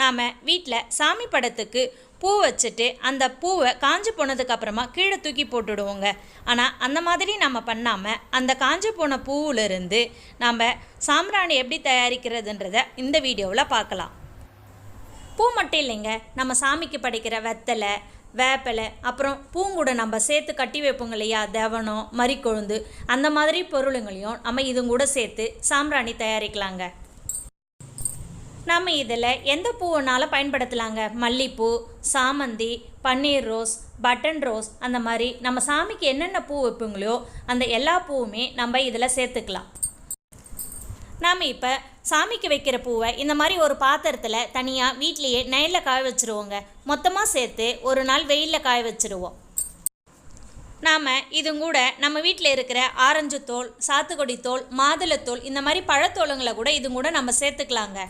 நாம் வீட்டில் சாமி படத்துக்கு பூ வச்சுட்டு அந்த பூவை காஞ்சி போனதுக்கப்புறமா கீழே தூக்கி போட்டுடுவோங்க. ஆனால் அந்த மாதிரி நம்ம பண்ணாமல் அந்த காஞ்சி போன பூவிலிருந்து நம்ம சாம்பிராணி எப்படி தயாரிக்கிறதுன்றதை இந்த வீடியோவில் பார்க்கலாம். பூ மட்டும் இல்லைங்க, நம்ம சாமிக்கு படைக்கிற வெத்தலை, வேப்பிலை, அப்புறம் பூங்கூட நம்ம சேர்த்து கட்டி வைப்போங்க இல்லையா, தவனம், மறிக்கொழுந்து, அந்த மாதிரி பொருளுங்களையும் நம்ம இதுங்க கூட சேர்த்து சாம்பிராணி தயாரிக்கலாங்க. நம்ம இதில் எந்த பூவுனாலும் பயன்படுத்தலாங்க. மல்லிப்பூ, சாமந்தி, பன்னீர் ரோஸ், பட்டன் ரோஸ், அந்த மாதிரி நம்ம சாமிக்கு என்னென்ன பூ வைப்போங்களோ அந்த எல்லா பூவுமே நம்ம இதில் சேர்த்துக்கலாம். நாம் இப்போ சாமிக்கு வைக்கிற பூவை இந்த மாதிரி ஒரு பாத்திரத்தில் தனியாக வீட்லேயே நெய்யில் காய வச்சுருவோங்க. மொத்தமாக சேர்த்து ஒரு நாள் வெயிலில் காய வச்சுருவோம். நாம் இதுங்கூட நம்ம வீட்டில் இருக்கிற ஆரஞ்சு தோல், சாத்துக்குடி தோல், மாதுளத்தோல், இந்த மாதிரி பழத்தோளுங்களை கூட இதுங்கூட நம்ம சேர்த்துக்கலாங்க.